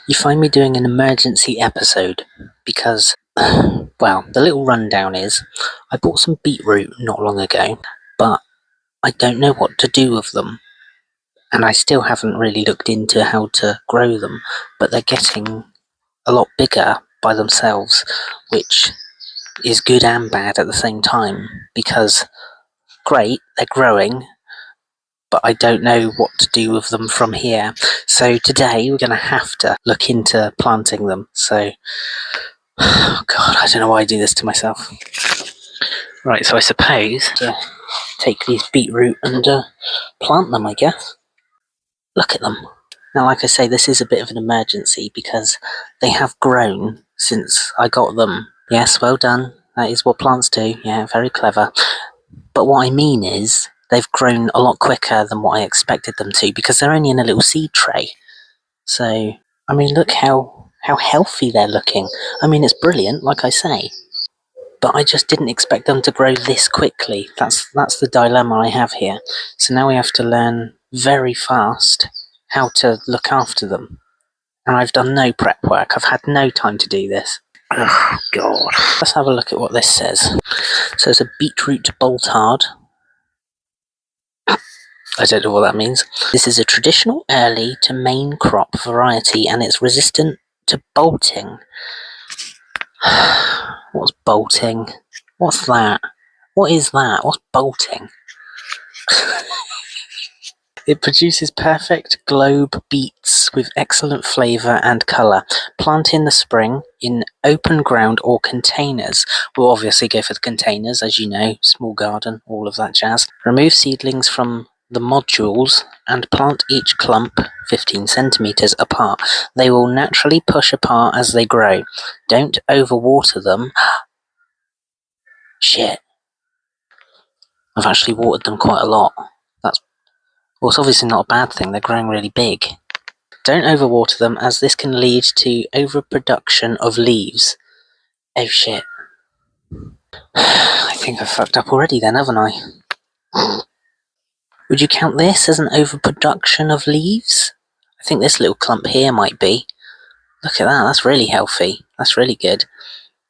You find me doing an emergency episode because, well, the little rundown is I bought some beetroot not long ago, but I don't know what to do with them. And I still haven't really looked into how to grow them, but they're getting a lot bigger by themselves, which is good and bad at the same time, because great, they're growing, but I don't know what to do with them from here. So today we're going to have to look into planting them. So, oh God, I don't know why I do this to myself. Right, so I suppose to take these beetroot and plant them, I guess. Look at them. Now, like I say, this is a bit of an emergency because they have grown since I got them. Yes, well done. That is what plants do. Yeah, very clever. But what I mean is, they've grown a lot quicker than what I expected them to because they're only in a little seed tray. So, I mean, look how healthy they're looking. I mean, it's brilliant, like I say. But I just didn't expect them to grow this quickly. That's the dilemma I have here. So now we have to learn very fast how to look after them. And I've done no prep work. I've had no time to do this. Oh, God. Let's have a look at what this says. So it's a beetroot boltard. I don't know what that means. This is a traditional early to main crop variety and it's resistant to bolting. What's bolting? What's that? What is that? What's bolting? It produces perfect globe beets with excellent flavour and colour. Plant in the spring in open ground or containers. We'll obviously go for the containers, as you know, small garden, all of that jazz. Remove seedlings from the modules and plant each clump 15 centimetres apart. They will naturally push apart as they grow. Don't overwater them. Shit. I've actually watered them quite a lot. Well, it's obviously not a bad thing, they're growing really big. Don't overwater them as this can lead to overproduction of leaves. Oh shit. I think I've fucked up already then, haven't I? Would you count this as an overproduction of leaves? I think this little clump here might be. Look at that, that's really healthy. That's really good.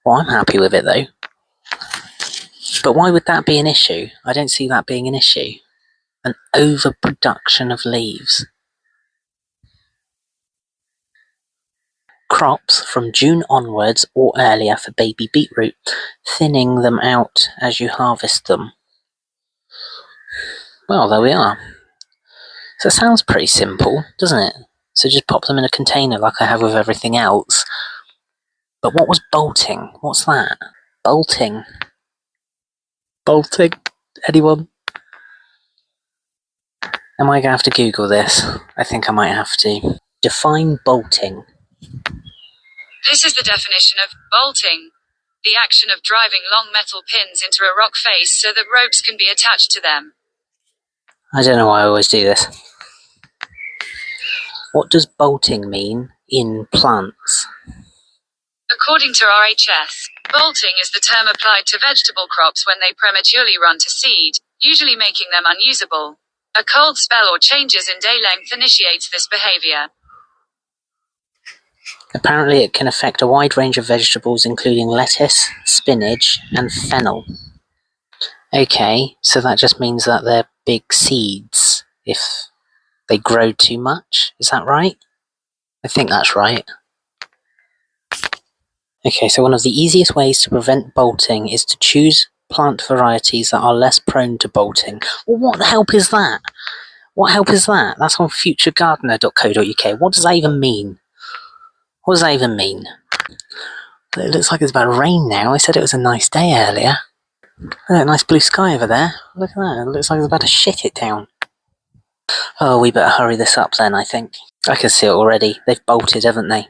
Well, I'm happy with it though. But why would that be an issue? I don't see that being an issue. An overproduction of leaves. Crops from June onwards or earlier for baby beetroot, thinning them out as you harvest them. Well, there we are. So it sounds pretty simple, doesn't it? So just pop them in a container like I have with everything else. But what was bolting? What's that? Bolting. Bolting? Anyone? Am I going to have to Google this? I think I might have to. Define bolting. This is the definition of bolting. The action of driving long metal pins into a rock face so that ropes can be attached to them. I don't know why I always do this. What does bolting mean in plants? According to RHS, bolting is the term applied to vegetable crops when they prematurely run to seed, usually making them unusable. A cold spell or changes in day length initiates this behavior. Apparently it can affect a wide range of vegetables including lettuce, spinach and fennel. Okay, so that just means that they're big seeds if they grow too much, is that right? I think that's right. Okay, so one of the easiest ways to prevent bolting is to choose plant varieties that are less prone to bolting. Well, what the help is that? What help is that? That's on futuregardener.co.uk. What does that even mean? What does that even mean? It looks like it's about to rain now. I said it was a nice day earlier. Oh, a nice blue sky over there. Look at that. It looks like it's about to shit it down. Oh, we better hurry this up then, I think. I can see it already. They've bolted, haven't they?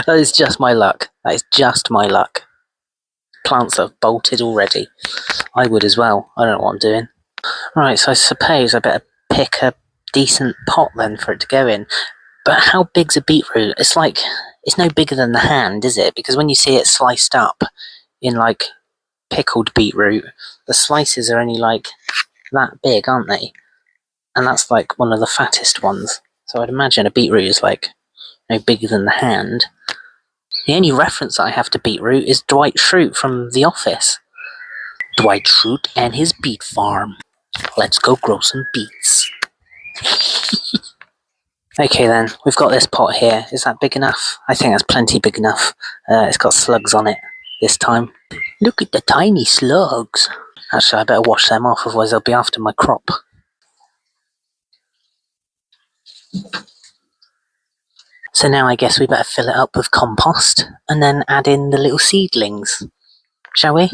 That is just my luck. That is just my luck. Plants have bolted already. I would as well. I don't know what I'm doing. Right, so I suppose I better pick a decent pot then for it to go in. But how big's a beetroot? It's like, it's no bigger than the hand, is it? Because when you see it sliced up in like pickled beetroot, the slices are only like that big, aren't they? And that's like one of the fattest ones. So I'd imagine a beetroot is like no bigger than the hand. The only reference I have to beetroot is Dwight Schrute from The Office. Dwight Schrute and his beet farm. Let's go grow some beets. Okay then, we've got this pot here. Is that big enough? I think that's plenty big enough. It's got slugs on it this time. Look at the tiny slugs. Actually, I better wash them off, otherwise they'll be after my crop. So now I guess we better fill it up with compost and then add in the little seedlings. Shall we?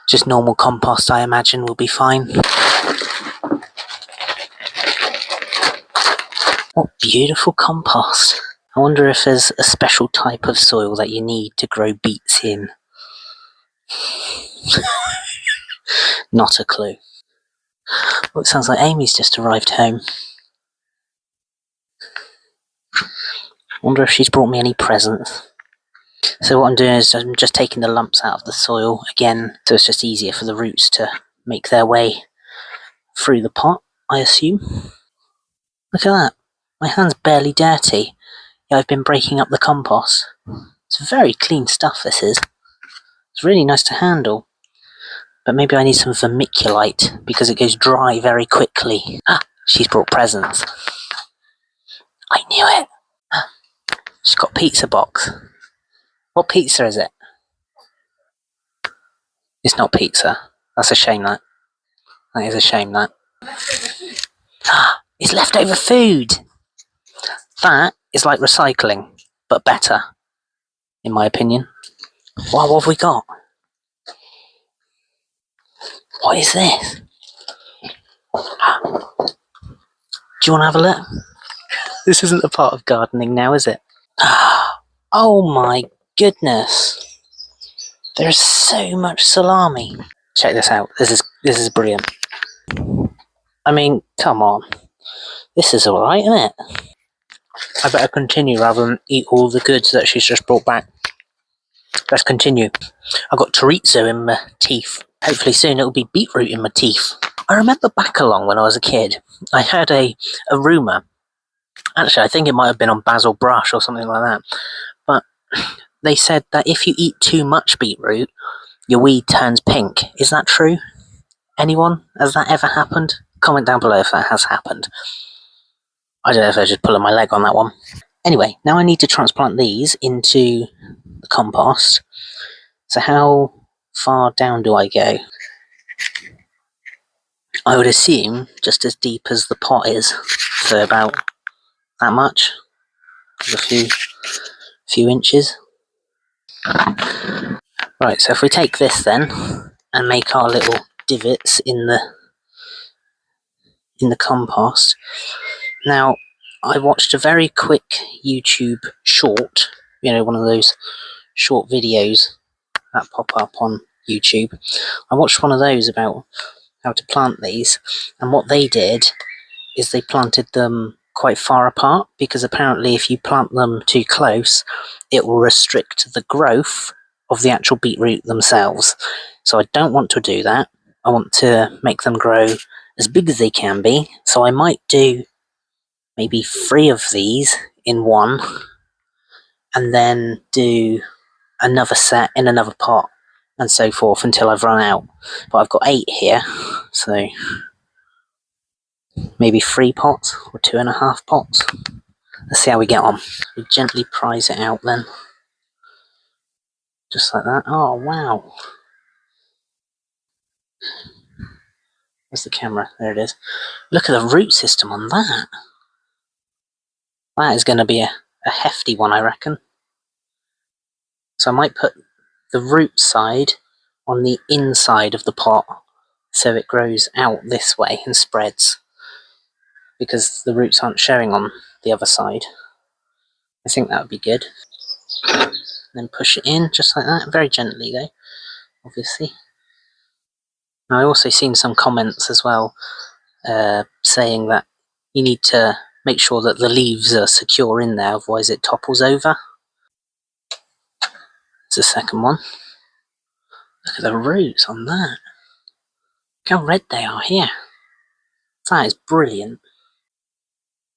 Just normal compost, I imagine, will be fine. What beautiful compost. I wonder if there's a special type of soil that you need to grow beets in. Not a clue. Well, it sounds like Amy's just arrived home. Wonder if she's brought me any presents. So what I'm doing is I'm just taking the lumps out of the soil again, so it's just easier for the roots to make their way through the pot, I assume. Look at that. My hand's barely dirty. Yeah, I've been breaking up the compost. It's very clean stuff, this is. It's really nice to handle. But maybe I need some vermiculite, because it goes dry very quickly. Ah, she's brought presents. I knew it. She's got a pizza box. What pizza is it? It's not pizza. That's a shame, that. That is a shame, that. Ah, it's leftover food. That is like recycling, but better, in my opinion. Wow, what have we got? What is this? Do you want to have a look? This isn't a part of gardening now, is it? Oh my goodness. There's so much salami. Check this out. This is brilliant. I mean, come on. This is alright, isn't it? I better continue rather than eat all the goods that she's just brought back. Let's continue. I've got chorizo in my teeth. Hopefully soon it'll be beetroot in my teeth. I remember back along when I was a kid, I heard a rumour. Actually, I think it might have been on Basil Brush or something like that. But they said that if you eat too much beetroot, your weed turns pink. Is that true? Anyone? Has that ever happened? Comment down below if that has happened. I don't know if I was just pulling my leg on that one. Anyway, now I need to transplant these into the compost. So how far down do I go? I would assume just as deep as the pot is, so about that much, a few inches. Right, so if we take this then and make our little divots in the compost. Now, I watched a very quick YouTube short, one of those short videos that pop up on YouTube. I watched one of those about how to plant these, and what they did is they planted them quite far apart, because apparently if you plant them too close, it will restrict the growth of the actual beetroot themselves. So I don't want to do that. I want to make them grow as big as they can be, so I might do maybe 3 of these in one, and then do another set in another pot, and so forth until I've run out. But I've got 8 here, so maybe 3 pots or 2.5 pots. Let's see how we get on. We gently prise it out then. Just like that. Oh, wow. Where's the camera? There it is. Look at the root system on that. That is going to be a hefty one, I reckon. So I might put the root side on the inside of the pot, so it grows out this way and spreads, because the roots aren't showing on the other side. I think that would be good. Then push it in just like that, very gently though, obviously. Now, I also seen some comments as well saying that you need to make sure that the leaves are secure in there, otherwise it topples over. It's the second one. Look at the roots on that. Look how red they are here. That is brilliant.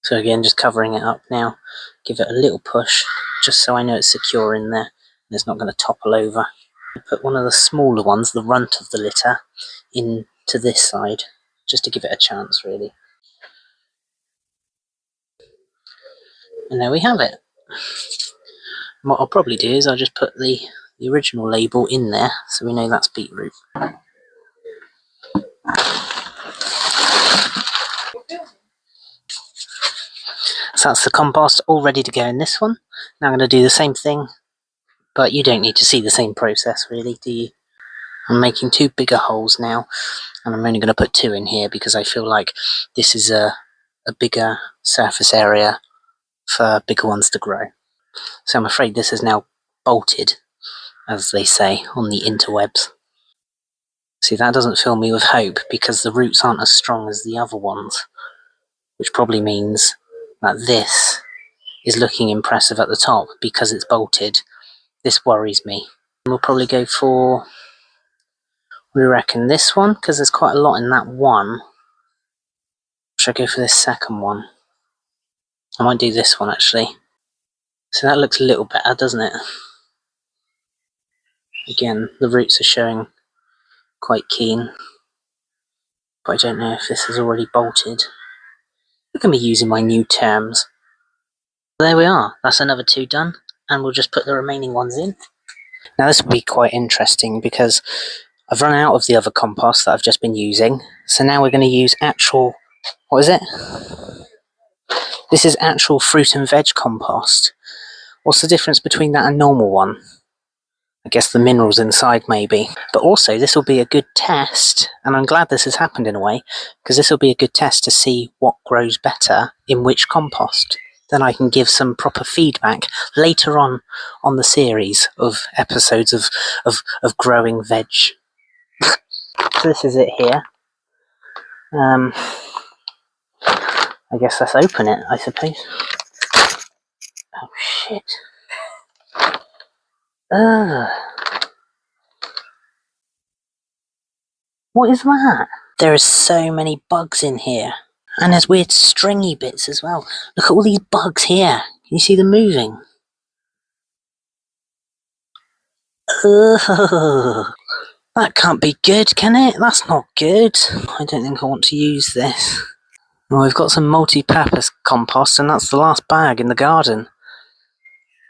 So again, just covering it up now. Give it a little push, just so I know it's secure in there and it's not going to topple over. Put one of the smaller ones, the runt of the litter, into this side, just to give it a chance, really. And there we have it. And what I'll probably do is I'll just put the original label in there, so we know that's beetroot. So that's the compost all ready to go in this one. Now I'm going to do the same thing, but you don't need to see the same process, really, do you? I'm making 2 bigger holes now, and I'm only going to put 2 in here because I feel like this is a bigger surface area for bigger ones to grow. So I'm afraid this is now bolted, as they say on the interwebs. See, that doesn't fill me with hope because the roots aren't as strong as the other ones, which probably means that this is looking impressive at the top because it's bolted. This worries me. We'll probably go for, we reckon, this one, because there's quite a lot in that one. Should I go for this second one? I might do this one, actually. So that looks a little better, doesn't it? Again, the roots are showing quite keen, but I don't know if this is already bolted. Look at me using my new terms. There we are, that's another 2 done, and we'll just put the remaining ones in. Now this will be quite interesting because I've run out of the other compost that I've just been using, so now we're going to use actual, what is it? This is actual fruit and veg compost. What's the difference between that and normal one? I guess the minerals inside maybe. But also this will be a good test, and I'm glad this has happened in a way, because this will be a good test to see what grows better in which compost. Then I can give some proper feedback later on the series of episodes of growing veg. So this is it here. I guess let's open it, I suppose. Oh shit. What is that? There are so many bugs in here. And there's weird stringy bits as well. Look at all these bugs here. Can you see them moving? Ugh. That can't be good, can it? That's not good. I don't think I want to use this. Well, we've got some multi-purpose compost, and that's the last bag in the garden.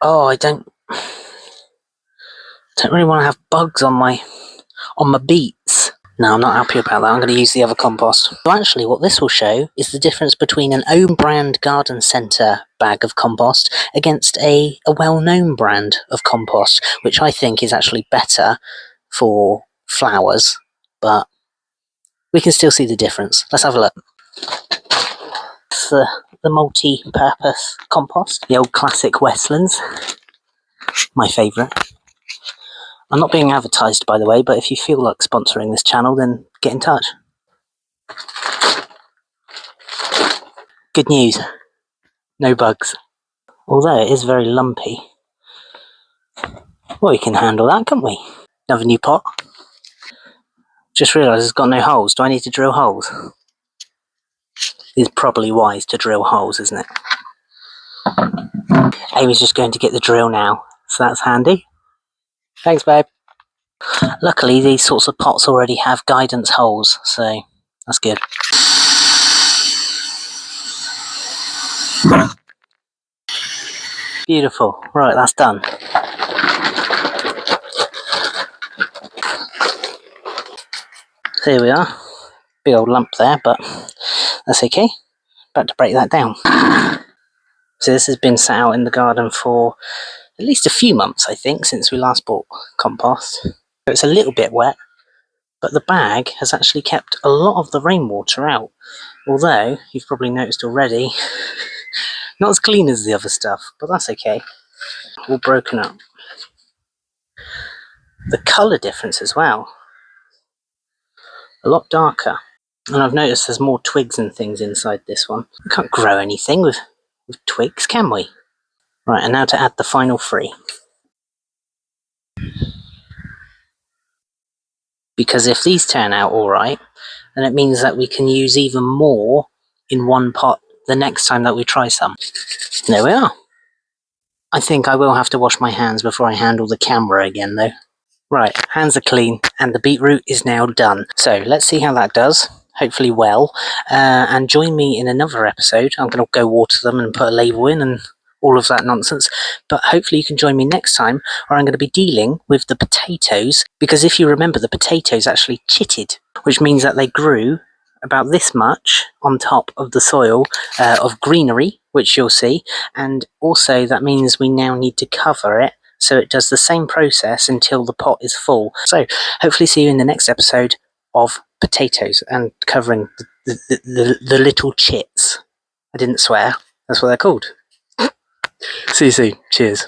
Oh, I don't really want to have bugs on my beets. No, I'm not happy about that. I'm going to use the other compost. So actually, what this will show is the difference between an own brand garden centre bag of compost against a well-known brand of compost, which I think is actually better for flowers, but we can still see the difference. Let's have a look. It's the multi-purpose compost, the old classic Westlands, my favourite. I'm not being advertised, by the way, but if you feel like sponsoring this channel, then get in touch. Good news, no bugs. Although it is very lumpy. Well, we can handle that, can't we? Another new pot. Just realised it's got no holes. Do I need to drill holes? It's probably wise to drill holes, isn't it? Amy's just going to get the drill now, so that's handy. Thanks, babe. Luckily, these sorts of pots already have guidance holes, so that's good. Beautiful. Right, that's done. So here we are. Big old lump there, but that's okay. About to break that down. So this has been sat out in the garden for at least a few months, I think, since we last bought compost. So it's a little bit wet, but the bag has actually kept a lot of the rainwater out. Although, you've probably noticed already, not as clean as the other stuff, but that's okay. All broken up. The colour difference as well. A lot darker. And I've noticed there's more twigs and things inside this one. We can't grow anything with twigs, can we? Right, and now to add the final 3. Because if these turn out alright, then it means that we can use even more in one pot the next time that we try some. There we are. I think I will have to wash my hands before I handle the camera again though. Right, hands are clean and the beetroot is now done. So let's see how that does. Hopefully well. And join me in another episode. I'm going to go water them and put a label in and all of that nonsense. But hopefully you can join me next time, where I'm going to be dealing with the potatoes. Because if you remember, the potatoes actually chitted, which means that they grew about this much on top of the soil of greenery, which you'll see. And also that means we now need to cover it, so it does the same process until the pot is full. So hopefully see you in the next episode of potatoes and covering the little chits. I didn't swear. That's what they're called. See you soon. Cheers.